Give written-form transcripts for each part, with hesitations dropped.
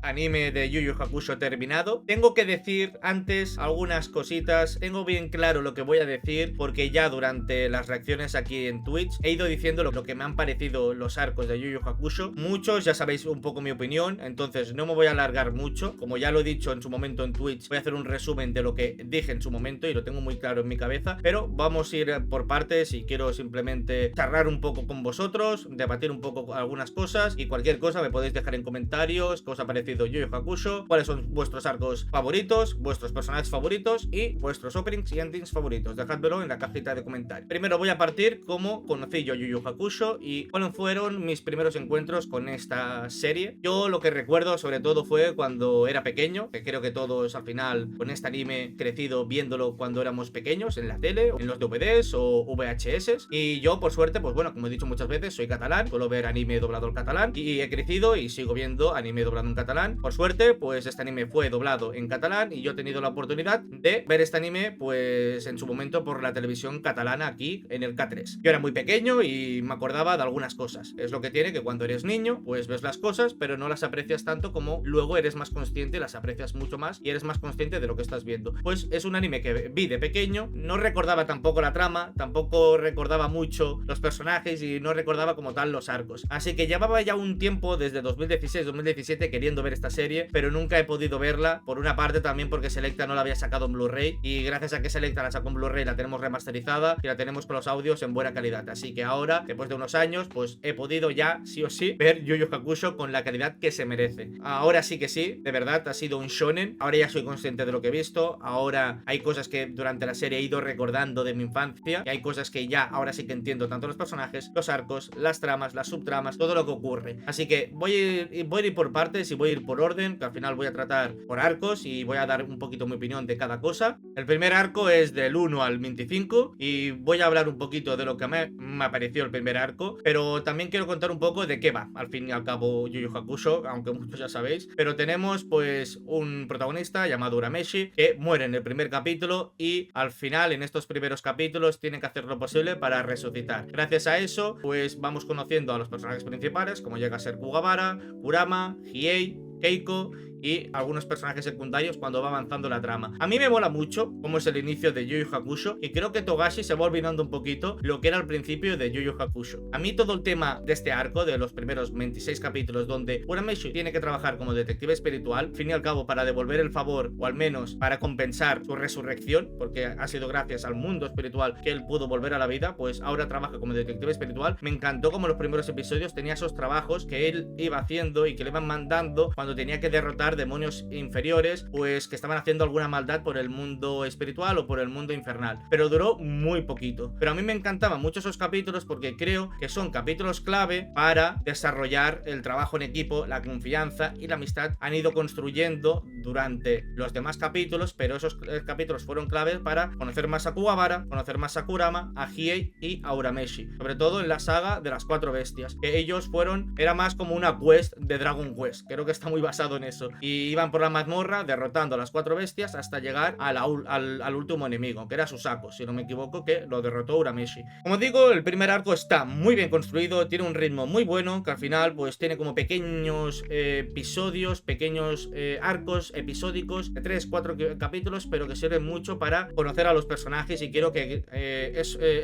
anime de Yu Yu Hakusho terminado. Tengo que decir antes algunas cositas, tengo bien claro lo que voy a decir, porque ya durante las reacciones aquí en Twitch he ido diciendo lo que me han parecido los arcos de Yu Yu Hakusho. Muchos ya sabéis un poco mi opinión, entonces no me voy a alargar mucho. Como ya lo he dicho en su momento en Twitch, voy a hacer un resumen de lo que dije en su momento y lo tengo muy claro en mi cabeza, pero vamos a ir por partes y quiero simplemente charlar un poco con vosotros, debatir un poco algunas cosas y cualquier cosa me podéis dejar en comentarios qué os ha parecido Yu Yu Hakusho, cuáles son vuestros arcos favoritos, vuestros personajes favoritos y vuestros openings y endings favoritos. Dejádmelo en la cajita de comentarios. Primero voy a partir cómo conocí yo Yu Yu Hakusho y cuáles fueron mis primeros encuentros con esta serie. Yo lo que recuerdo sobre todo fue cuando era pequeño, que creo que todos al final con este anime crecido viéndolo cuando éramos pequeños en la tele, en los DVDs o VHS, y yo por suerte, pues bueno, como he dicho muchas veces, soy catalán, suelo ver anime doblado al catalán y he crecido y sigo viendo anime doblado en catalán. Por suerte, pues este anime fue doblado en catalán y yo he tenido la oportunidad de ver este anime pues en su momento por la televisión catalana aquí en el K3. Yo era muy pequeño y me acordaba de algunas cosas. Es lo que tiene que cuando eres niño pues ves las cosas pero no las aprecias tanto como luego eres más consciente, las aprecias mucho más y eres más consciente de lo que estás viendo. Pues es un anime que vi de pequeño, no recordaba tampoco la trama, tampoco recordaba mucho los personajes y no recordaba como tal los arcos. Así que llevaba ya un tiempo desde 2016-2017 queriendo ver esta serie, pero nunca he podido verla, por una parte también porque Selecta no la había sacado en Blu-ray y gracias a que Selecta la sacó en Blu-ray la tenemos remasterizada y la tenemos con los audios en buena calidad. Así que ahora, después de unos años, pues he podido ya, sí o sí, ver Yu Yu Hakusho con la calidad que se merece. Ahora sí que sí, de verdad, ha sido un shonen. Ahora ya soy consciente de lo que he visto. Ahora hay cosas que durante la serie he ido recordando de mi infancia y hay cosas que ya ahora sí que entiendo, tanto los personajes, los arcos, las tramas, las subtramas, todo lo que ocurre. Así que voy a ir por partes y voy a ir por orden, que al final voy a tratar por arcos y voy a dar un poquito mi opinión de cada cosa. El primer arco es del 1 al 25 y voy a hablar un poquito de lo que me ha parecido el primer arco, pero también quiero contar un poco de qué va al fin y al cabo Yu Yu Hakusho, aunque muchos ya sabéis. Pero tenemos pues un protagonista llamado Urameshi que muere en el primer capítulo y al final en estos primeros capítulos tienen que hacer lo posible para resucitar. Gracias a eso pues vamos conociendo a los personajes principales, como llega a ser Kuwabara, Kurama, Hiei, Keiko y algunos personajes secundarios cuando va avanzando la trama. A mí me mola mucho cómo es el inicio de Yu Yu Hakusho y creo que Togashi se va olvidando un poquito lo que era al principio de Yu Yu Hakusho. A mí todo el tema de este arco, de los primeros 26 capítulos donde Urameshi tiene que trabajar como detective espiritual, al fin y al cabo para devolver el favor o al menos para compensar su resurrección, porque ha sido gracias al mundo espiritual que él pudo volver a la vida, pues ahora trabaja como detective espiritual. Me encantó como los primeros episodios tenía esos trabajos que él iba haciendo y que le iban mandando cuando tenía que derrotar demonios inferiores pues que estaban haciendo alguna maldad por el mundo espiritual o por el mundo infernal, pero duró muy poquito. Pero a mí me encantaban mucho esos capítulos porque creo que son capítulos clave para desarrollar el trabajo en equipo, la confianza y la amistad han ido construyendo durante los demás capítulos, pero esos capítulos fueron claves para conocer más a Kuwabara, conocer más a Kurama, a Hiei y a Urameshi, sobre todo en la saga de las 4 bestias, que ellos era más como una quest de Dragon Quest, creo que está muy basado en eso. Y iban por la mazmorra derrotando a las 4 bestias hasta llegar al último enemigo, que era Susaku, si no me equivoco, que lo derrotó Urameshi. Como digo, el primer arco está muy bien construido, tiene un ritmo muy bueno, que al final pues tiene como pequeños episodios, pequeños arcos episódicos de 3-4 capítulos, pero que sirven mucho para conocer a los personajes y quiero que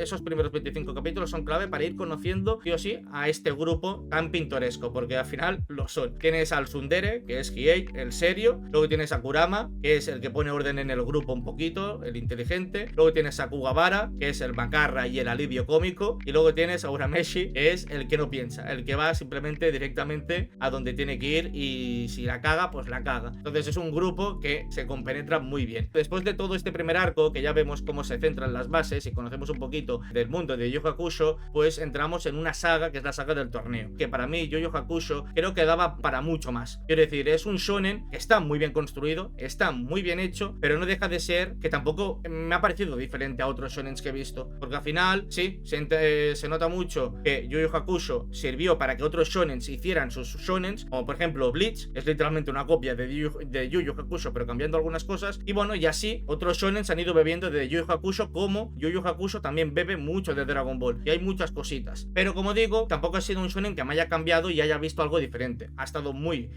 esos primeros 25 capítulos son clave para ir conociendo, sí o sí, a este grupo tan pintoresco, porque al final lo son. Tienes al Tsundere, que es Hiei, el serio, luego tienes a Kurama, que es el que pone orden en el grupo un poquito, el inteligente, luego tienes a Kuwabara, que es el macarra y el alivio cómico, y luego tienes a Urameshi, que es el que no piensa, el que va simplemente directamente a donde tiene que ir y si la caga, pues la caga. Entonces es un grupo que se compenetra muy bien. Después de todo este primer arco, que ya vemos cómo se centran las bases y conocemos un poquito del mundo de Yu Yu Hakusho, pues entramos en una saga que es la saga del torneo, que para mí Yu Yu Hakusho creo que daba para mucho más. Quiero decir, es un shonen que está muy bien construido, está muy bien hecho, pero no deja de ser que tampoco me ha parecido diferente a otros shonens que he visto, porque al final sí, se nota mucho que Yu Yu Hakusho sirvió para que otros shonens hicieran sus shonens, como por ejemplo Bleach, es literalmente una copia de Yu Yu Hakusho pero cambiando algunas cosas, y bueno, y así otros shonens han ido bebiendo de Yu Yu Hakusho, como Yu Yu Hakusho también bebe mucho de Dragon Ball, y hay muchas cositas, pero como digo, tampoco ha sido un shonen que me haya cambiado y haya visto algo diferente. Ha estado muy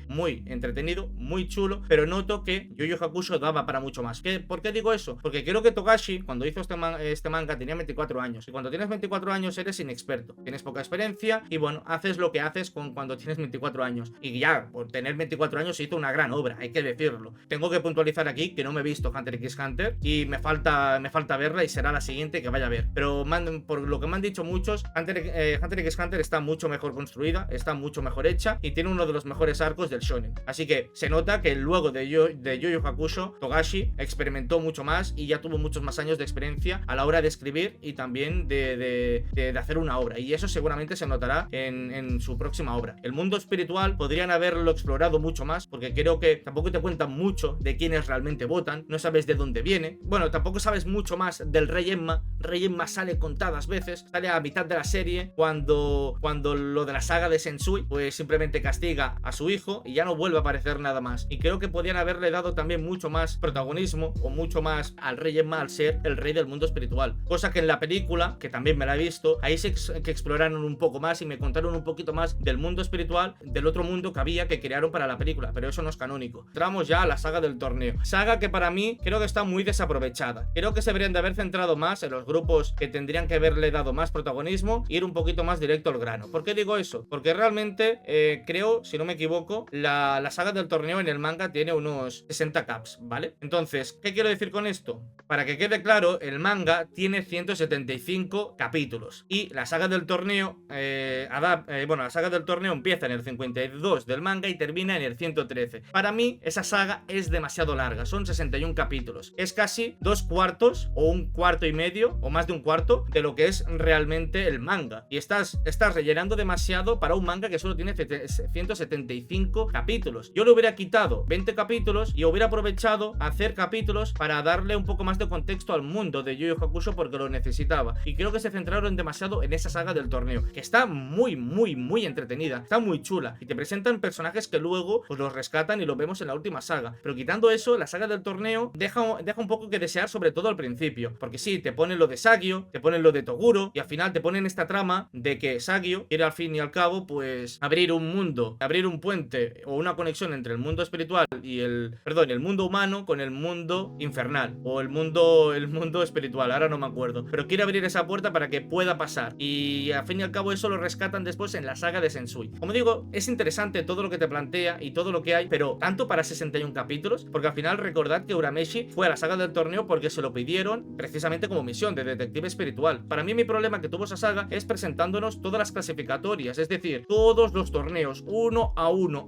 entretenido, torneo muy chulo, pero noto que Yu Yu Hakusho daba para mucho más. ¿Por qué digo eso? Porque creo que Togashi, cuando hizo este manga, tenía 24 años. Y cuando tienes 24 años eres inexperto, tienes poca experiencia y bueno, haces lo que haces cuando tienes 24 años. Y ya, por tener 24 años se hizo una gran obra, hay que decirlo. Tengo que puntualizar aquí que no me he visto Hunter x Hunter y me falta verla y será la siguiente que vaya a ver. Pero por lo que me han dicho muchos, Hunter x Hunter está mucho mejor construida, está mucho mejor hecha y tiene uno de los mejores arcos del shonen. Así que se nota que luego de Yu Yu Hakusho, Togashi experimentó mucho más y ya tuvo muchos más años de experiencia a la hora de escribir y también de hacer una obra. Y eso seguramente se notará en su próxima obra. El mundo espiritual podrían haberlo explorado mucho más, porque creo que tampoco te cuentan mucho de quiénes realmente votan, no sabes de dónde viene. Bueno, tampoco sabes mucho más del Rey Enma. Rey Enma sale contadas veces, sale a mitad de la serie cuando lo de la saga de Sensui, pues simplemente castiga a su hijo y ya no vuelve a aparecer nada más. Y creo que podrían haberle dado también mucho más protagonismo o mucho más al Rey Enma al ser el rey del mundo espiritual. Cosa que en la película, que también me la he visto, ahí que exploraron un poco más y me contaron un poquito más del mundo espiritual, del otro mundo que había que crearon para la película, pero eso no es canónico. Entramos ya a la saga del torneo. Saga que para mí creo que está muy desaprovechada. Creo que se deberían de haber centrado más en los grupos que tendrían que haberle dado más protagonismo e ir un poquito más directo al grano. ¿Por qué digo eso? Porque realmente creo, si no me equivoco, la saga del torneo en el manga tiene unos 60 caps, ¿vale? Entonces, ¿qué quiero decir con esto? Para que quede claro, el manga tiene 175 capítulos y la saga del torneo la saga del torneo empieza en el 52 del manga y termina en el 113. Para mí, esa saga es demasiado larga, son 61 capítulos. Es casi 2/4 o 1/4 o más de 1/4 de lo que es realmente el manga. Y estás rellenando demasiado para un manga que solo tiene 175 capítulos. Yo le hubiera quitado 20 capítulos y hubiera aprovechado hacer capítulos para darle un poco más de contexto al mundo de Yu Yu Hakusho porque lo necesitaba. Y creo que se centraron demasiado en esa saga del torneo, que está muy entretenida, está muy chula y te presentan personajes que luego pues los rescatan y lo vemos en la última saga. Pero quitando eso, la saga del torneo deja un poco que desear, sobre todo al principio, porque sí, te ponen lo de Sagio, te ponen lo de Toguro y al final te ponen esta trama de que Sagio quiere al fin y al cabo pues abrir un mundo, abrir un puente o una conexión entre el mundo espiritual y el mundo humano con el mundo infernal o el mundo espiritual, ahora no me acuerdo, pero quiere abrir esa puerta para que pueda pasar y al fin y al cabo eso lo rescatan después en la saga de Sensui. Como digo, es interesante todo lo que te plantea y todo lo que hay, pero tanto para 61 capítulos, porque al final recordad que Urameshi fue a la saga del torneo porque se lo pidieron precisamente como misión de detective espiritual. Para mí mi problema que tuvo esa saga es presentándonos todas las clasificatorias, es decir, todos los torneos, uno a uno,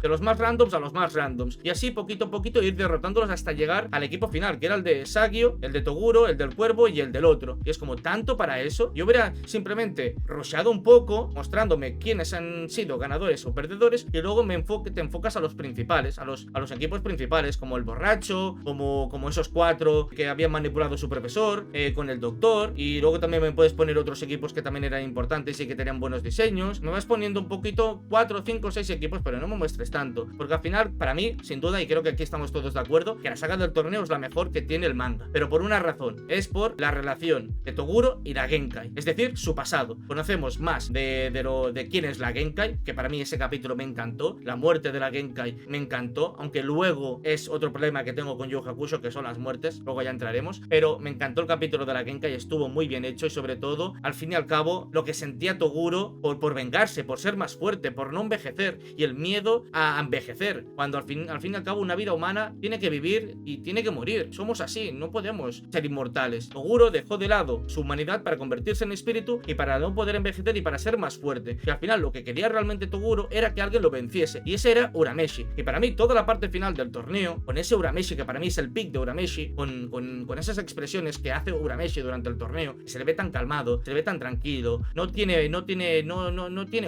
de los más randoms a los más randoms, y así poquito a poquito ir derrotándolos hasta llegar al equipo final, que era el de Sagio, el de Toguro, el del Cuervo y el del otro. Y es como tanto para eso. Yo hubiera simplemente rusheado un poco, mostrándome quiénes han sido ganadores o perdedores, y luego te enfocas a los principales, a los equipos principales, como el borracho, como esos 4 que habían manipulado a su profesor, con el doctor, y luego también me puedes poner otros equipos que también eran importantes y que tenían buenos diseños. Me vas poniendo un poquito 4, 5, 6 equipos, pero no me muestres tanto, porque al final, para mí, sin duda, y creo que aquí estamos todos de acuerdo, que la saga del torneo es la mejor que tiene el manga, pero por una razón, es por la relación de Toguro y la Genkai, es decir, su pasado. Conocemos más de quién es la Genkai, que para mí ese capítulo me encantó, la muerte de la Genkai me encantó, aunque luego es otro problema que tengo con Yu Yu Hakusho, que son las muertes, luego ya entraremos, pero me encantó el capítulo de la Genkai, estuvo muy bien hecho y sobre todo, al fin y al cabo, lo que sentía Toguro por vengarse, por ser más fuerte, por no envejecer y el miedo a envejecer, cuando al fin y al cabo una vida humana tiene que vivir y tiene que morir, somos así, no podemos ser inmortales. Toguro dejó de lado su humanidad para convertirse en espíritu y para no poder envejecer y para ser más fuerte, y al final lo que quería realmente Toguro era que alguien lo venciese, y ese era Urameshi. Y para mí toda la parte final del torneo, con ese Urameshi que para mí es el pick de Urameshi, con esas expresiones que hace Urameshi durante el torneo, se le ve tan calmado, se le ve tan tranquilo, no tiene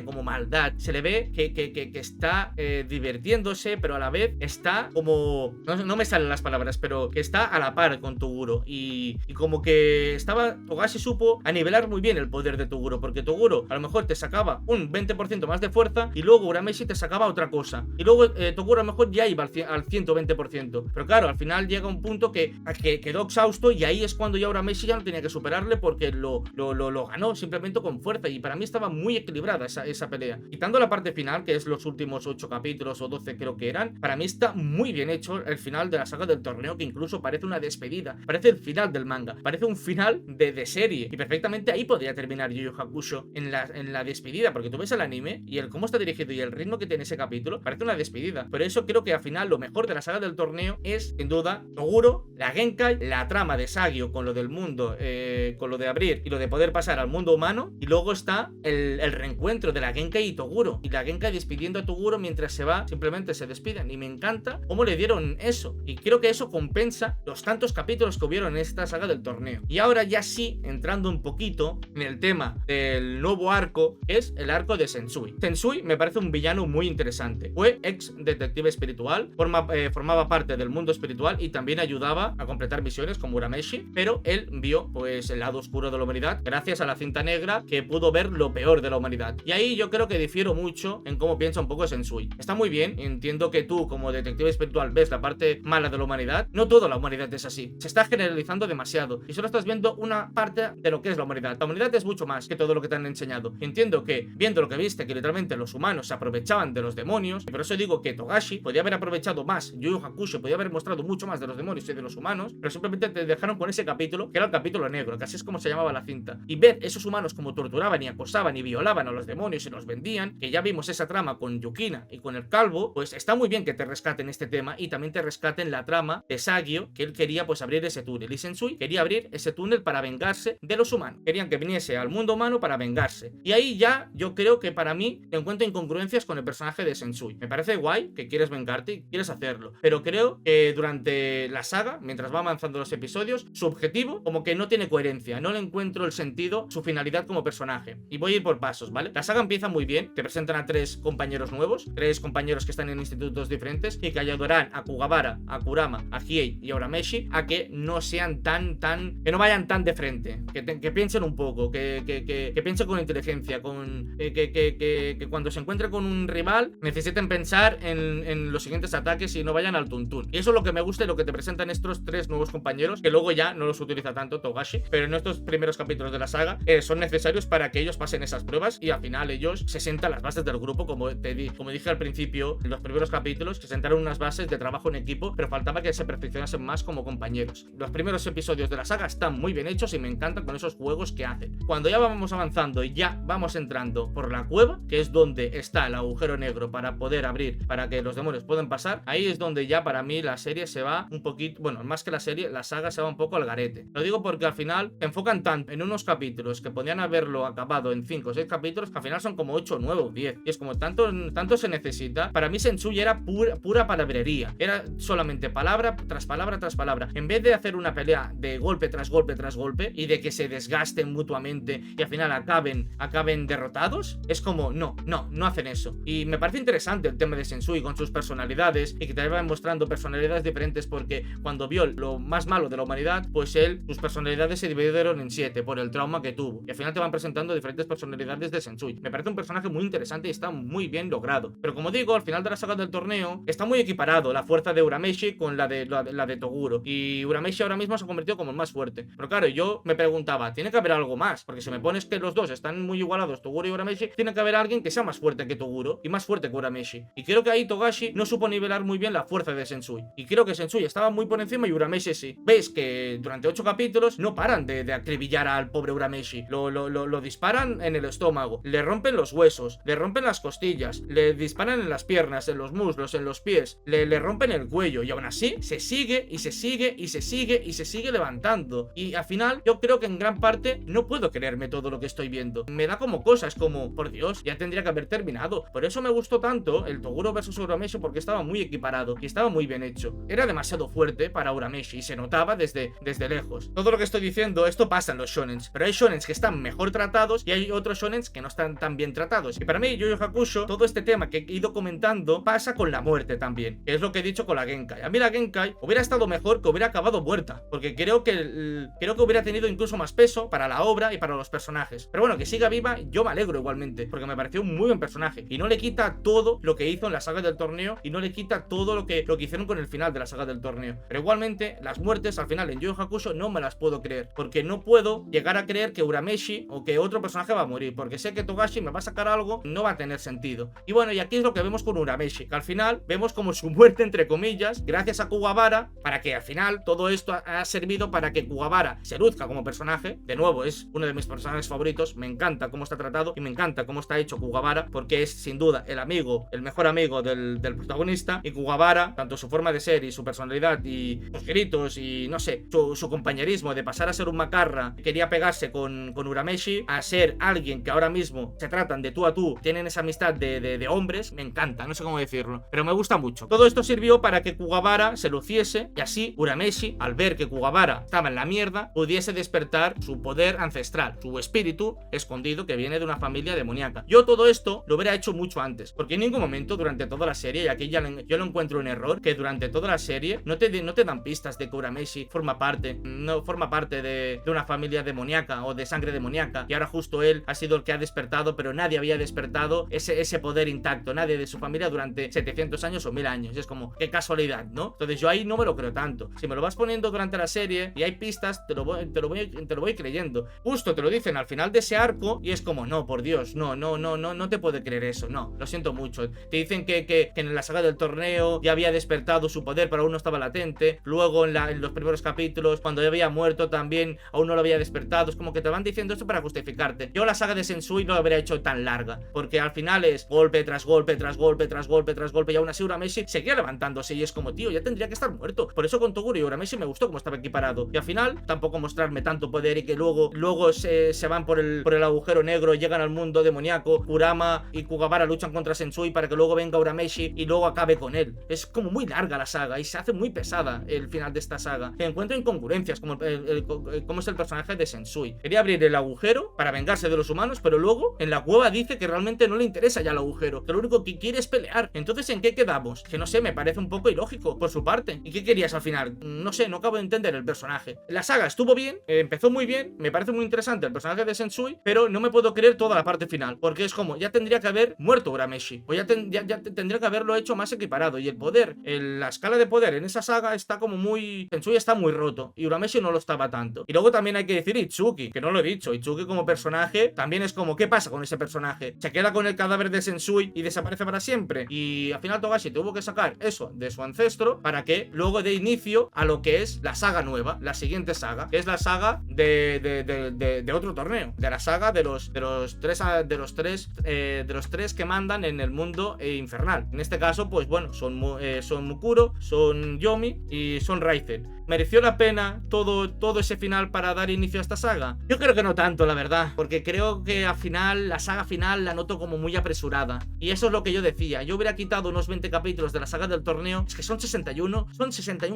como maldad, se le ve que está divirtiéndose, pero a la vez está como, no me salen las palabras, pero que está a la par con Toguro, y como que Togashi supo a nivelar muy bien el poder de Toguro, porque Toguro a lo mejor te sacaba un 20% más de fuerza y luego Urameshi te sacaba otra cosa, y luego Toguro a lo mejor ya iba al 120%, pero claro, al final llega un punto que quedó exhausto, y ahí es cuando ya Urameshi ya no tenía que superarle porque lo ganó simplemente con fuerza, y para mí estaba muy equilibrada esa pelea. Quitando la parte final, que es los últimos 8 capítulos o 12 creo que eran. Para mí está muy bien hecho el final de la saga del torneo, que incluso parece una despedida, parece el final del manga, parece un final de serie, y perfectamente ahí podría terminar Yu Yu Hakusho en la despedida, porque tú ves el anime y el cómo está dirigido y el ritmo que tiene ese capítulo, parece una despedida. Por eso creo que al final lo mejor de la saga del torneo es, sin duda, Toguro, la Genkai, la trama de Sagio con lo del mundo, con lo de abrir y lo de poder pasar al mundo humano, y luego está el reencuentro de la Genkai y Toguro, y la Genkai despidiendo a Toguro mientras se va, simplemente se despiden, y me encanta cómo le dieron eso, y creo que eso compensa los tantos capítulos que hubieron en esta saga del torneo. Y ahora ya sí, entrando un poquito en el tema del nuevo arco, es el arco de Sensui. Sensui me parece un villano muy interesante. Fue ex detective espiritual, formaba parte del mundo espiritual y también ayudaba a completar misiones como Urameshi, pero él vio pues el lado oscuro de la humanidad gracias a la cinta negra, que pudo ver lo peor de la humanidad. Y ahí yo creo que difiero mucho en cómo piensa un poco Sensui. Está muy bien, entiendo que tú como detective espiritual ves la parte mala de la humanidad. No toda la humanidad es así, se está generalizando demasiado y solo estás viendo una parte de lo que es la humanidad. La humanidad es mucho más que todo lo que te han enseñado. Entiendo que viendo lo que viste, que literalmente los humanos se aprovechaban de los demonios, y por eso digo que Togashi podía haber aprovechado más, Yu Yu Hakusho podía haber mostrado mucho más de los demonios y de los humanos, pero simplemente te dejaron con ese capítulo, que era el capítulo negro, que así es como se llamaba la cinta. Y ver esos humanos como torturaban y acosaban y violaban a los demonios y los vendían, que ya vimos esa trama con Yukina y con el calvo, pues está muy bien que te rescaten este tema y también te rescaten la trama de Sagio, que él quería pues abrir ese túnel, y Sensui quería abrir ese túnel para vengarse de los humanos. Querían que viniese al mundo humano para vengarse. Y ahí ya yo creo que para mí encuentro incongruencias con el personaje de Sensui. Me parece guay que quieres vengarte y quieres hacerlo, pero creo que durante la saga, mientras va avanzando los episodios, su objetivo como que no tiene coherencia, no le encuentro el sentido, su finalidad como personaje. Y voy a ir por pasos, ¿vale? La saga empieza muy bien, te presentan a 3 compañeros nuevos, 3 compañeros que están en institutos diferentes y que ayudarán a Kugabara, a Kurama, a Hiei y a Urameshi a que no sean que no vayan tan de frente, que piensen un poco, que piensen con inteligencia, que cuando se encuentren con un rival necesiten pensar en los siguientes ataques y no vayan al tuntún. Y eso es lo que me gusta y lo que te presentan estos 3 nuevos compañeros, que luego ya no los utiliza tanto Togashi, pero en estos primeros capítulos de la saga son necesarios para que ellos pasen esas pruebas y al final ellos se sientan las bases del grupo, como dije al principio, en los primeros capítulos, se sentaron unas bases de trabajo en equipo, pero faltaba que se perfeccionasen más como compañeros. Los primeros episodios de la saga están muy bien hechos y me encantan con esos juegos que hacen. Cuando ya vamos avanzando y ya vamos entrando por la cueva, que es donde está el agujero negro para poder abrir, para que los demonios puedan pasar, ahí es donde ya para mí la serie se va un poquito, bueno, más que la serie, la saga se va un poco al garete. Lo digo porque al final se enfocan tanto en unos capítulos que podían haberlo acabado en 5 o 6 capítulos, que al final son como 8, 9 o 10. Y es como tanto se necesita. Para mí Sensui era pura palabrería. Era solamente palabra tras palabra tras palabra. En vez de hacer una pelea de golpe tras golpe tras golpe y de que se desgasten mutuamente y al final acaben derrotados, es como no hacen eso. Y me parece interesante el tema de Sensui con sus personalidades y que te vayan mostrando personalidades diferentes, porque cuando vio lo más malo de la humanidad, pues sus personalidades se dividieron en 7 por el trauma que tuvo. Y al final te van presentando diferentes personalidades de Sensui. Me parece un personaje muy interesante y está muy bien logrado. Pero como digo, al final de la saga del torneo está muy equiparado la fuerza de Urameshi con la de Toguro. Y Urameshi ahora mismo se ha convertido como el más fuerte. Pero claro, yo me preguntaba, tiene que haber algo más, porque si me pones que los dos están muy igualados, Toguro y Urameshi, tiene que haber alguien que sea más fuerte que Toguro y más fuerte que Urameshi. Y creo que ahí Togashi no supo nivelar muy bien la fuerza de Sensui. Y creo que Sensui estaba muy por encima y Urameshi sí. Veis que durante 8 capítulos no paran de acribillar al pobre Urameshi. Lo disparan en el estómago, le rompen los huesos, le rompen las costillas, le disparan en las piernas, en los muslos, en los pies, le rompen el cuello, y aún así se sigue y se sigue y se sigue y se sigue levantando. Y al final yo creo que en gran parte no puedo creerme todo lo que estoy viendo. Me da como cosas como, por Dios, ya tendría que haber terminado. Por eso me gustó tanto el Toguro vs Urameshi, porque estaba muy equiparado y estaba muy bien hecho. Era demasiado fuerte para Urameshi y se notaba desde lejos. Todo lo que estoy diciendo, esto pasa en los shonens, pero hay shonens que están mejor tratados y hay otros shonens que no están tan bien tratados. Y para mí, Yu Yu Hakusho, todo este tema que he ido comentando pasa con la muerte también, que es lo que he dicho con la Genkai. A mí la Genkai hubiera estado mejor que hubiera acabado muerta, porque creo que hubiera tenido incluso más peso para la obra y para los personajes. Pero bueno, que siga viva, yo me alegro igualmente, porque me pareció un muy buen personaje y no le quita todo lo que hizo en la saga del torneo y no le quita todo lo que hicieron con el final de la saga del torneo. Pero igualmente, las muertes al final en Yu Yu Hakusho no me las puedo creer, porque no puedo llegar a creer que Urameshi o que otro personaje va a morir, porque sé que Togashi me va a sacar algo, no va a tener sentido. Y bueno, y aquí es lo que vemos vamos con Urameshi, que al final vemos como su muerte, entre comillas, gracias a Kuwabara, para que al final todo esto ha servido para que Kuwabara se luzca como personaje. De nuevo, es uno de mis personajes favoritos, me encanta cómo está tratado y me encanta cómo está hecho Kuwabara, porque es sin duda el mejor amigo del protagonista. Y Kuwabara, tanto su forma de ser y su personalidad y sus gritos y no sé, su compañerismo de pasar a ser un macarra, quería pegarse con Urameshi, a ser alguien que ahora mismo se tratan de tú a tú, tienen esa amistad de hombres, me encanta, no sé cómo decirlo, pero me gusta mucho. Todo esto sirvió para que Kuwabara se luciese y así Urameshi, al ver que Kuwabara estaba en la mierda, pudiese despertar su poder ancestral, su espíritu escondido que viene de una familia demoníaca. Yo todo esto lo hubiera hecho mucho antes, porque en ningún momento durante toda la serie, y aquí ya yo lo encuentro un error, que durante toda la serie no te dan pistas de que Urameshi forma parte de una familia demoníaca o de sangre demoníaca, y ahora justo él ha sido el que ha despertado, pero nadie había despertado ese poder intacto, nadie de su familia durante 700 años o 1000 años. Es como, qué casualidad, ¿no? Entonces yo ahí no me lo creo tanto. Si me lo vas poniendo durante la serie y hay pistas, te lo voy creyendo. Justo te lo dicen al final de ese arco y es como, no, por Dios, no te puedo creer eso, no, lo siento mucho. Te dicen que en la saga del torneo ya había despertado su poder, pero aún no estaba latente. Luego en los primeros capítulos, cuando ya había muerto, también aún no lo había despertado. Es como que te van diciendo esto para justificarte. Yo la saga de Sensui no la habría hecho tan larga, porque al final es golpe tras golpe, tras golpe, tras golpe, tras golpe, y aún así Urameshi seguía levantándose y es como, tío, ya tendría que estar muerto. Por eso con Toguro y Urameshi me gustó cómo estaba equiparado. Y al final tampoco mostrarme tanto poder y que luego se van por el agujero negro, llegan al mundo demoníaco, Kurama y Kuwabara luchan contra Sensui para que luego venga Urameshi y luego acabe con él. Es como muy larga la saga y se hace muy pesada el final de esta saga. Que encuentro incongruencias como cómo es el personaje de Sensui. Quería abrir el agujero para vengarse de los humanos, pero luego en la cueva dice que realmente no le interesa ya el agujero, que lo único que quiere es pelear. Entonces, ¿en qué quedamos? Que no sé, me parece un poco ilógico por su parte. ¿Y qué querías al final? No sé, no acabo de entender el personaje. La saga estuvo bien, empezó muy bien, me parece muy interesante el personaje de Sensui, pero no me puedo creer toda la parte final, porque es como, ya tendría que haber muerto Urameshi, o ya tendría que haberlo hecho más equiparado, y el poder, la escala de poder en esa saga está como muy... Sensui está muy roto, y Urameshi no lo estaba tanto. Y luego también hay que decir Itsuki, que no lo he dicho, Itsuki como personaje, también es como, ¿qué pasa con ese personaje? ¿Se queda con el cadáver de Sensui y desaparece para siempre? Y al final Togashi tuvo que sacar eso de su ancestro para que luego dé inicio a lo que es la saga nueva, la siguiente saga, que es la saga de otro torneo, de la saga de los tres que mandan en el mundo infernal. En este caso, pues bueno, son Mukuro, son Yomi y son Raizen. ¿Mereció la pena todo ese final para dar inicio a esta saga? Yo creo que no tanto, la verdad, porque creo que al final, la saga final la noto como muy apresurada. Y eso es lo que yo decía. Yo hubiera quitado unos 20 capítulos de la saga del torneo. Es que son 61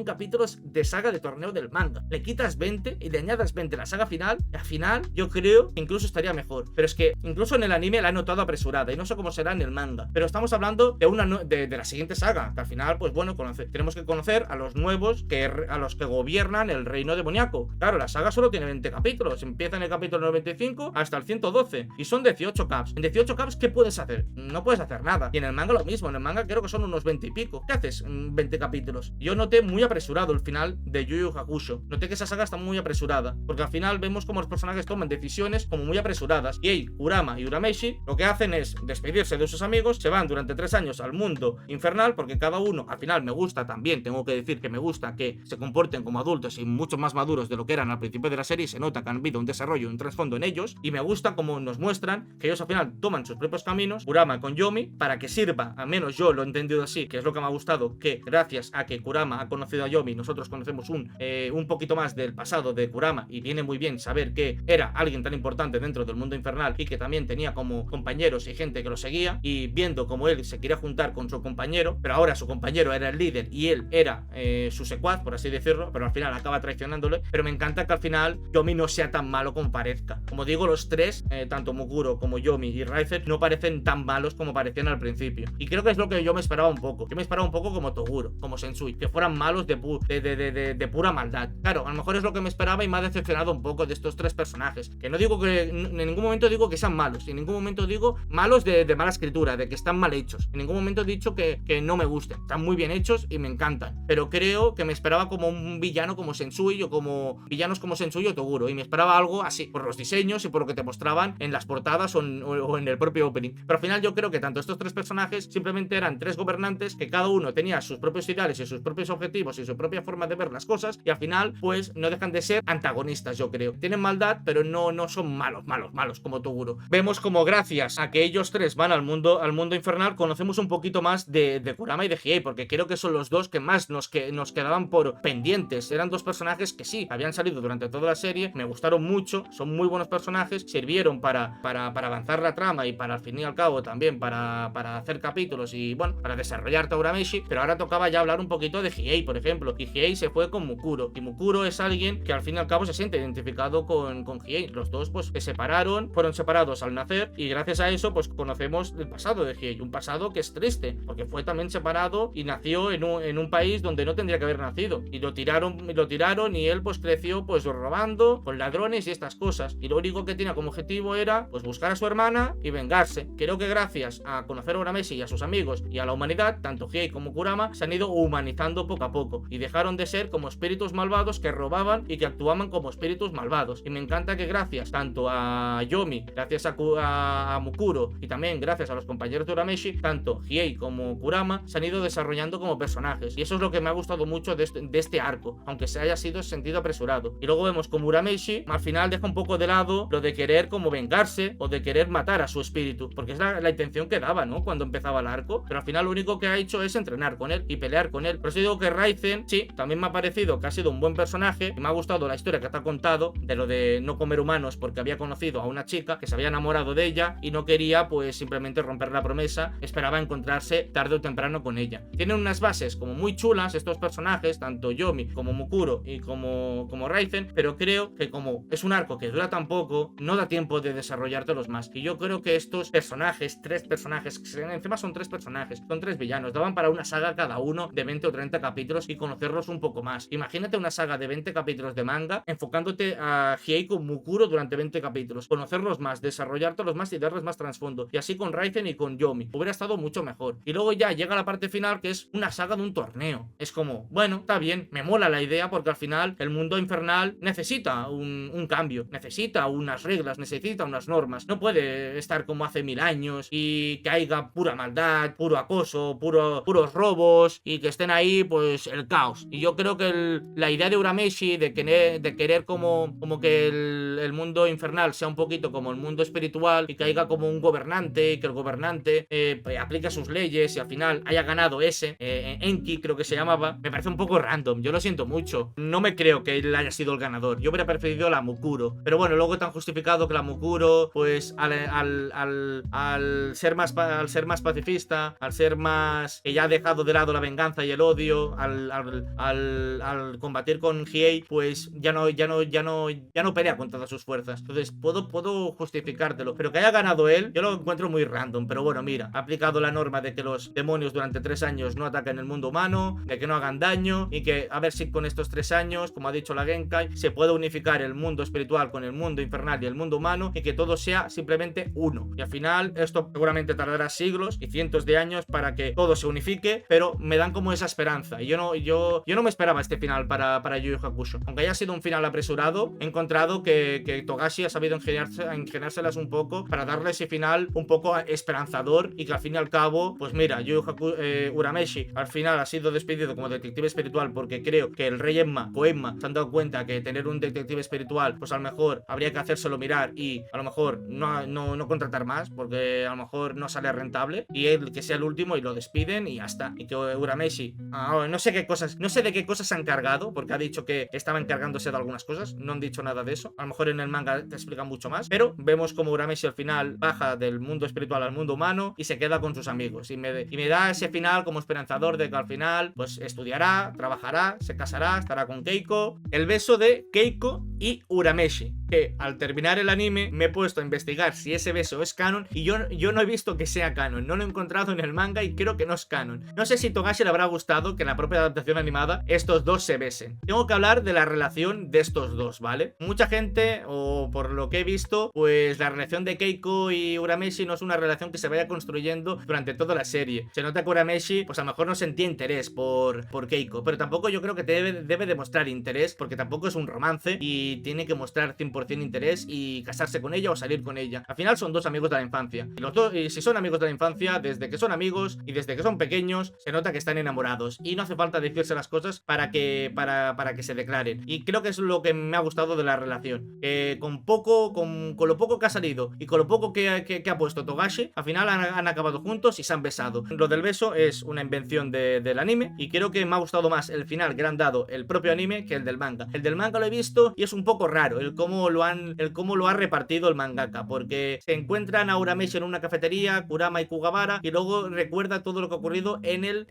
capítulos de saga de torneo del manga. Le quitas 20 y le añadas 20 a la saga final, y al final yo creo que incluso estaría mejor. Pero es que incluso en el anime la he notado apresurada, y no sé cómo será en el manga. Pero estamos hablando de la siguiente saga, que al final, pues bueno, tenemos que conocer a los nuevos, a los que gobiernan el reino demoníaco. Claro, la saga solo tiene 20 capítulos. Empieza en el capítulo 95 hasta el 112. Y son 18 caps. En 18 caps, ¿qué puedes hacer? No puedes hacer nada. Y en el manga lo mismo. En el manga creo que son unos 20 y pico. ¿Qué haces en 20 capítulos? Yo noté muy apresurado el final de Yu Yu Hakusho. Noté que esa saga está muy apresurada, porque al final vemos como los personajes toman decisiones como muy apresuradas. Y Kurama y Urameshi lo que hacen es despedirse de sus amigos. Se van durante 3 años al mundo infernal, porque cada uno, al final me gusta también, tengo que decir que me gusta que se comporten como adultos y mucho más maduros de lo que eran al principio de la serie. Se nota que han habido un desarrollo, un trasfondo en ellos, y me gusta como nos muestran que ellos al final toman sus propios caminos, Kurama con Yomi, para que sirva, al menos yo lo he entendido así, que es lo que me ha gustado, que gracias a que Kurama ha conocido a Yomi, nosotros conocemos un poquito más del pasado de Kurama, y viene muy bien saber que era alguien tan importante dentro del mundo infernal y que también tenía como compañeros y gente que lo seguía, y viendo como él se quería juntar con su compañero, pero ahora su compañero era el líder y él era su secuaz, por así decirlo, pero al final acaba traicionándole. Pero me encanta que al final Yomi no sea tan malo como parezca. Como digo, los tres, tanto Mukuro como Yomi y Raizen, no parecen tan malos como parecían al principio, y creo que es lo que yo me esperaba un poco. Yo me esperaba un poco como Toguro, como Sensui, que fueran malos de pura maldad. Claro, a lo mejor es lo que me esperaba y me ha decepcionado un poco de estos tres personajes, que no digo que en ningún momento digo que sean malos, en ningún momento digo malos de mala escritura, de que están mal hechos. En ningún momento he dicho que no me gusten. Están muy bien hechos y me encantan, pero creo que me esperaba como un villano como Sensui o como villanos como Sensui o Toguro, y me esperaba algo así, por los diseños y por lo que te mostraban en las portadas o en el propio opening. Pero al final yo creo que tanto estos tres personajes simplemente eran tres gobernantes que cada uno tenía sus propios ideales y sus propios objetivos y su propia forma de ver las cosas, y al final pues no dejan de ser antagonistas, yo creo. Tienen maldad, pero no son malos como Toguro. Vemos como gracias a que ellos tres van al mundo infernal, conocemos un poquito más de Kurama y de Hiei, porque creo que son los dos que más nos quedaban por pendientes. Eran dos personajes que sí, habían salido durante toda la serie, me gustaron mucho, son muy buenos personajes, sirvieron para avanzar la trama y para al fin y al cabo también para hacer capítulos y bueno, para desarrollar Urameshi, pero ahora tocaba ya hablar un poquito de Hiei, por ejemplo, y Hiei se fue con Mukuro, y Mukuro es alguien que al fin y al cabo se siente identificado con Hiei. Los dos pues se separaron, fueron separados al nacer, y gracias a eso pues conocemos el pasado de Hiei, un pasado que es triste, porque fue también separado y nació en un país donde no tendría que haber nacido, y lo tiraron y él pues creció pues robando, con ladrones y estas cosas, y lo único que tenía como objetivo era pues buscar a su hermana y vengarse. Creo que gracias a conocer a Urameshi y a sus amigos y a la humanidad, tanto Hiei como Kurama se han ido humanizando poco a poco y dejaron de ser como espíritus malvados que robaban y que actuaban como espíritus malvados. Y me encanta que gracias tanto a Yomi, gracias a Mukuro y también gracias a los compañeros de Urameshi, tanto Hiei como Kurama se han ido desarrollando como personajes, y eso es lo que me ha gustado mucho de este arco, aunque se haya sido sentido apresurado. Y luego vemos como Urameshi al final deja un poco de lado lo de querer como vengarse o de querer matar a su espíritu, porque es la intención que daba, ¿no?, cuando empezaba el arco, pero al final lo único que ha hecho es entrenar con él y pelear con él. Por eso digo que Raizen, sí, también me ha parecido que ha sido un buen personaje, y me ha gustado la historia que te ha contado de lo de no comer humanos porque había conocido a una chica que se había enamorado de ella y no quería pues simplemente romper la promesa, esperaba encontrarse tarde o temprano con ella. Tienen unas bases como muy chulas estos personajes, tanto Yomi como Mukuro y como Raizen, pero creo que como es un arco que dura tan poco, no da tiempo de desarrollártelos más, y yo creo que estos personajes, tres personajes, que encima son tres personajes, son tres villanos, daban para una saga cada uno de 20 o 30 capítulos y conocerlos un poco más. Imagínate una saga de 20 capítulos de manga enfocándote a Hiei con Mukuro durante 20 capítulos, conocerlos más, desarrollártelos más y darles más trasfondo, y así con Raizen y con Yomi hubiera estado mucho mejor. Y luego ya llega la parte final, que es una saga de un torneo. Es como, bueno, está bien, me mola la idea, porque al final el mundo infernal necesita un cambio, necesita unas reglas, necesita unas normas, no puede estar como hace 1000 años y que haya pura maldad, puro acoso, puros robos, y que estén ahí pues el caos. Y yo creo que la idea de Urameshi de querer como que el mundo infernal sea un poquito como el mundo espiritual, y que haya como un gobernante, y que el gobernante aplique sus leyes y al final haya ganado Enki creo que se llamaba, me parece un poco random. Yo lo siento mucho, no me creo que él haya sido el ganador, yo hubiera preferido la Mukuro, pero bueno, luego te han justificado que la Mukuro pues al ser más pacifista, al ser más que ya ha dejado de lado la venganza y el odio, al combatir con Hiei pues ya no pelea con todas sus fuerzas. Entonces puedo justificártelo, pero que haya ganado él yo lo encuentro muy random. Pero bueno, mira, ha aplicado la norma de que los demonios durante 3 años no ataquen el mundo humano, de que no hagan daño, y que a ver si con estos 3 años, como ha dicho la Genkai, se puede unificar el mundo espiritual con el mundo infernal y el mundo humano, y que todo sea simplemente uno. Y al final esto seguramente tardará siglos y cientos de años para que todo se unifique, pero me dan como esa esperanza. Y yo no me esperaba este final para Yu Yu Hakusho. Aunque haya sido un final apresurado, he encontrado que Togashi ha sabido ingeniárselas un poco para darle ese final un poco esperanzador, y que al fin y al cabo, pues mira, Urameshi al final ha sido despedido como detective espiritual, porque creo que el rey Koenma se han dado cuenta que tener un detective espiritual pues a lo mejor habría que hacérselo mirar y a lo mejor no contratar más, porque a lo mejor no sale rentable, y él que sea el último y lo despiden y ya está. Y que Urameshi no sé de qué cosas se ha encargado, porque ha dicho que estaba encargándose de algunas cosas, no han dicho nada de eso, a lo mejor en el manga te explican mucho más, pero vemos como Urameshi al final baja del mundo espiritual al mundo humano y se queda con sus amigos, y me da ese final como esperanzador de que al final pues estudiará, trabajará, se casará, estará con Keiko. El beso de Keiko y Urameshi, que al terminar el anime me he puesto a investigar si ese beso es canon y yo no he visto que sea canon, no lo he encontrado en el manga y creo que no es canon. No sé si Togashi le habrá gustado que en la propia adaptación animada estos dos se besen. Tengo que hablar de la relación de estos dos, ¿vale? Mucha gente, o por lo que he visto, pues la relación de Keiko y Urameshi no es una relación que se vaya construyendo durante toda la serie. Se nota que Urameshi pues a lo mejor no sentía interés por Keiko, pero tampoco yo creo que debe demostrar interés, porque tampoco es un romance y tiene que mostrar 100% interés y casarse con ella o salir con ella. Al final son dos amigos de la infancia y los dos, y si son amigos de la infancia, desde que son amigos y desde que son pequeños, se nota que están enamorados y no hace falta decirse las cosas para que se declaren. Y creo que es lo que me ha gustado de la relación, con lo poco que ha salido y con lo poco que ha puesto Togashi, al final han acabado juntos y se han besado. Lo del beso es una invención del anime y creo que me ha gustado más el final que le han dado el propio anime que el del manga. El del manga lo he visto y es un poco raro el cómo lo ha repartido el mangaka, porque se encuentran a Urameshi en una cafetería, Kurama y Kugabara, y luego recuerda todo lo que ha ocurrido en el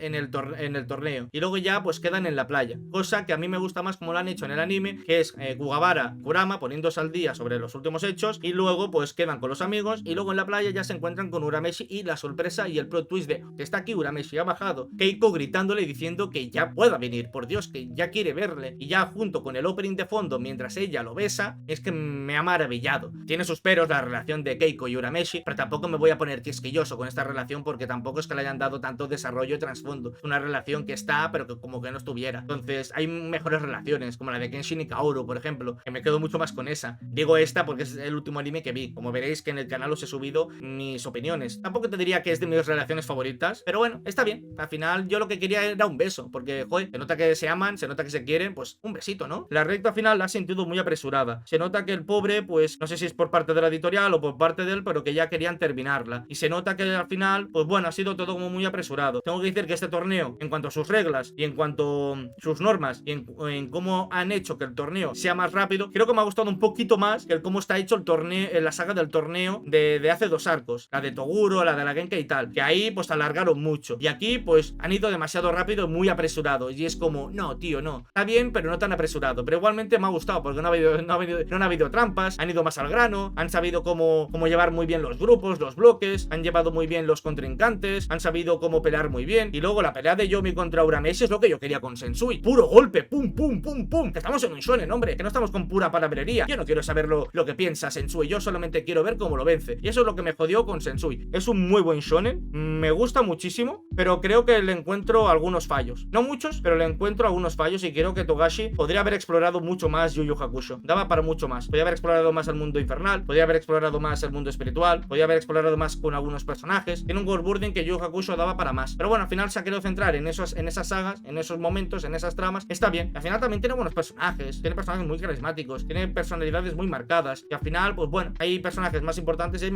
torneo, y luego ya pues quedan en la playa, cosa que a mí me gusta más como lo han hecho en el anime, que es Kugabara, Kurama poniéndose al día sobre los últimos hechos y luego pues quedan con los amigos y luego en la playa ya se encuentran con Urameshi y la sorpresa y el plot twist de que está aquí Urameshi, ha bajado, Keiko gritándole y diciendo que ya pueda venir, por Dios, que ya quiere verle, y ya junto con el opening de fondo mientras ella lo besa, es que me ha maravillado. Tiene sus peros la relación de Keiko y Urameshi, pero tampoco me voy a poner quisquilloso con esta relación porque tampoco es que le hayan dado tanto desarrollo y trasfondo. Es una relación que está, pero que como que no estuviera. Entonces hay mejores relaciones, como la de Kenshin y Kaoru, por ejemplo, que me quedo mucho más con esa. Digo esta porque es el último anime que vi. Como veréis que en el canal os he subido mis opiniones. Tampoco te diría que es de mis relaciones favoritas, pero bueno, está bien. Al final yo lo que quería era un beso, porque, joder, se nota que se aman, se nota que se quieren, pues un besito, ¿no? La recta final la ha sentido muy apresurada. Se nota que el pobre, pues, no sé si es por parte de la editorial o por parte de él, pero que ya querían terminarla. Y se nota que al final, pues bueno, ha sido todo como muy apresurado. Tengo que decir que este torneo, en cuanto a sus reglas y en cuanto a sus normas y en cómo han hecho que el torneo sea más rápido, creo que me ha gustado un poquito más que el cómo está hecho el torneo, la saga del torneo de hace 2 arcos, la de Toguro, la de la Genkai y tal, que ahí pues alargaron mucho. Y aquí pues han ido demasiado rápido, muy apresurado. Y es como, no, tío, no. Está bien, pero no tan apresurado. Pero igualmente me ha gustado porque no ha habido trampas, han ido más al grano, han sabido cómo llevar muy bien los grupos, los bloques, han llevado muy bien los contrincantes, han sabido cómo pelear muy bien. Y luego la pelea de Yomi contra Urameshi es lo que yo quería con Sensui. Puro golpe, pum, pum, pum, pum. Que estamos en un shonen, hombre, que no estamos con pura palabrería. Yo no quiero saber lo que piensa Sensui, yo solamente quiero ver cómo lo vence. Y eso es lo que me jodió con Sensui. Es un muy buen shonen, me gusta muchísimo, pero creo que le encuentro algunos fallos. No muchos, pero le encuentro algunos fallos y creo que Togashi podría haber explorado mucho más Yu Yu Hakusho. Daba para mucho más. Podría haber explorado más el mundo infernal, podría haber explorado más el mundo espiritual, podría haber explorado más con algunos personajes. Tiene un worldbuilding que Yu Yu Hakusho daba para más. Pero bueno, al final se ha querido centrar en esas sagas, en esos momentos, en esas tramas. Está bien. Al final también tiene buenos personajes, tiene personajes muy carismáticos, tiene personalidades muy marcadas. Y al final, pues bueno, hay personajes más importantes y hay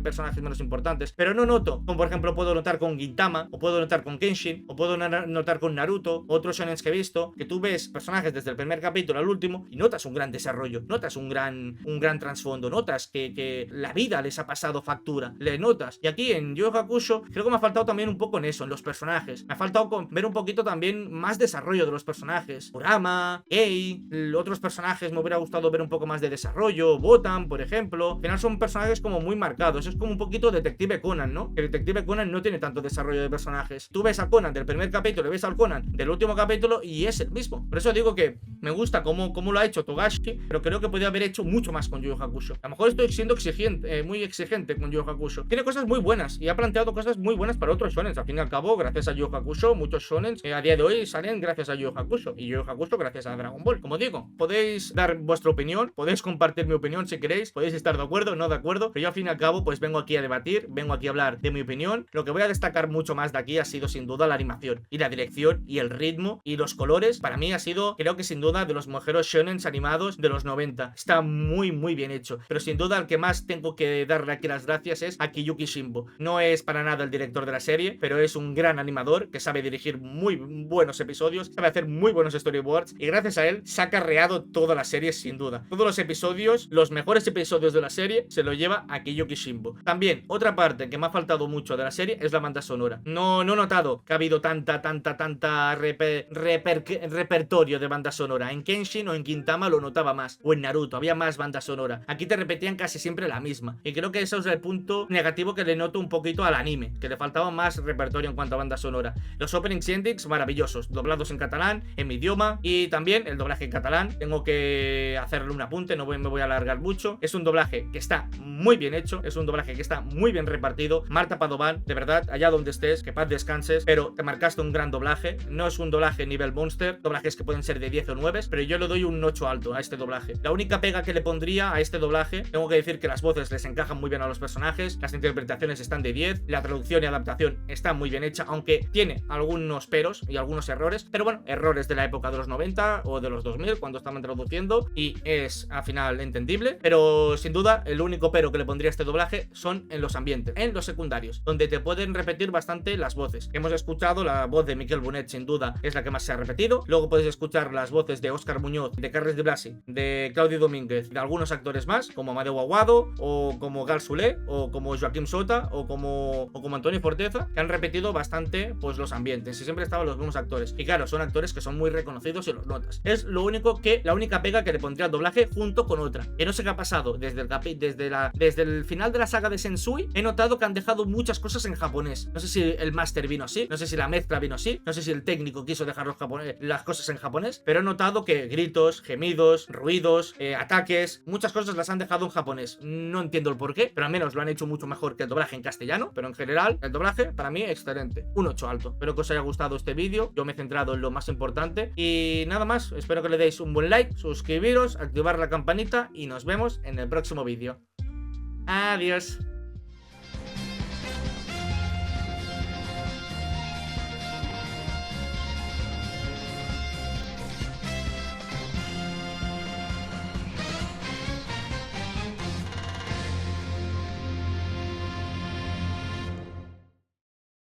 personajes menos importantes. Pero no noto, como por ejemplo puedo notar con Gintama, o puedo notar con Kenshin, o puedo notar con Naruto, otros shonens que he visto, que tú ves personajes desde el primer capítulo al último y notas un gran desarrollo, notas un gran trasfondo, notas que la vida les ha pasado factura, le notas. Y aquí en Yu Yu Hakusho creo que me ha faltado también un poco en eso, en los personajes. Me ha faltado ver un poquito también más desarrollo de los personajes. Kurama, Ei, otros personajes me hubiera gustado ver un poco más de desarrollo, Botan, por ejemplo. Al final son personajes como muy marcados, es como un poquito Detective Conan, ¿no? Que Detective Conan no tiene tanto desarrollo de personajes. Tú ves a Conan del primer capítulo y ves al Conan del último capítulo y es el mismo. Por eso digo que me gusta cómo lo ha hecho Togashi, pero creo que podría haber hecho mucho más con Yu Yu Hakusho. A lo mejor estoy siendo muy exigente con Yu Yu Hakusho. Tiene cosas muy buenas y ha planteado cosas muy buenas para otros shonens. Al fin y al cabo, gracias a Yu Yu Hakusho, muchos shonens a día de hoy salen gracias a Yu Yu Hakusho, y Yu Yu Hakusho gracias a Dragon Ball. Como digo, podéis dar vuestra opinión, podéis compartir mi opinión si queréis, podéis estar de acuerdo o no de acuerdo, pero yo al fin y al cabo pues vengo aquí a debatir, vengo aquí a hablar de mi opinión. Lo que voy a destacar mucho más de aquí ha sido sin duda la animación y la dirección y el ritmo y los colores. Para mí ha sido, creo que sin duda, de los mejores shonens animados de los 90. Está muy bien hecho, pero sin duda al que más tengo que darle aquí las gracias es a Kiyuki Shimbo. No es para nada el director de la serie, pero es un gran animador que sabe dirigir muy buenos episodios, sabe hacer muy buenos storyboards, y gracias a él se ha carreado toda la serie sin duda. Todos los episodios, los mejores episodios de la serie, se lo lleva a Kiyuki Shimbo. También, otra parte que me ha faltado mucho de la serie es la banda sonora. No he notado que ha habido tanta repertorio de banda sonora. En Kenshin o en Gintama lo notaba más, o en Naruto había más banda sonora. Aquí te repetían casi siempre la misma, y creo que eso es el punto negativo que le noto un poquito al anime, que le faltaba más repertorio en cuanto a banda sonora. Los openings y endings maravillosos, doblados en catalán, en mi idioma, y también el doblaje en catalán. Tengo que hacerle un apunte, no me voy a alargar mucho. Es un doblaje que está muy bien hecho, es un doblaje que está muy bien repartido. Marta Padovan, de verdad, allá donde estés, que paz descanses, pero te marcaste un gran doblaje. No es un doblaje nivel Monster, doblajes que pueden ser de 10 o 9, pero yo le doy un 8 alto a este doblaje. La única pega que le pondría a este doblaje, tengo que decir que las voces les encajan muy bien a los personajes, las interpretaciones están de 10, la traducción y adaptación está muy bien hecha, aunque tiene algunos peros y algunos errores, pero bueno, errores de la época de los 90 o de los 2000 cuando estaban traduciendo, y es al final entendible. Pero sin duda el único pero que le pondría a este doblaje son en los ambientes, en los secundarios, donde te pueden repetir bastante las voces. Hemos escuchado la voz de Miquel Bonet, sin duda es la que más se ha repetido. Luego puedes escuchar las voces de Óscar Muñoz, de Carles de Blasi, de Claudio Domínguez, de algunos actores más, como Amadeu Aguado, o como Gal Solé, o como Joaquim Sota, o como Antonio Forteza, que han repetido bastante pues los ambientes, y siempre estaban los mismos actores. Y claro, son actores que son muy reconocidos y los notas. Es lo único que, la única pega que le pondría al doblaje, junto con otra, que no sé qué ha pasado desde el final de la saga de Sensui. He notado que han dejado muchas cosas en japonés. No sé si el máster vino así, no sé si la mezcla vino así, no sé si el técnico quiso dejar las cosas en japonés, pero he notado que gritos, gemidos, ruidos, ataques, muchas cosas las han dejado en japonés. No entiendo el porqué, pero al menos lo han hecho mucho mejor que el doblaje en castellano. Pero en general, el doblaje para mí excelente, un 8 alto. Espero que os haya gustado este vídeo, yo me he centrado en lo más importante y nada más. Espero que le deis un buen like, suscribiros, activar la campanita y nos vemos en el próximo vídeo. Adiós.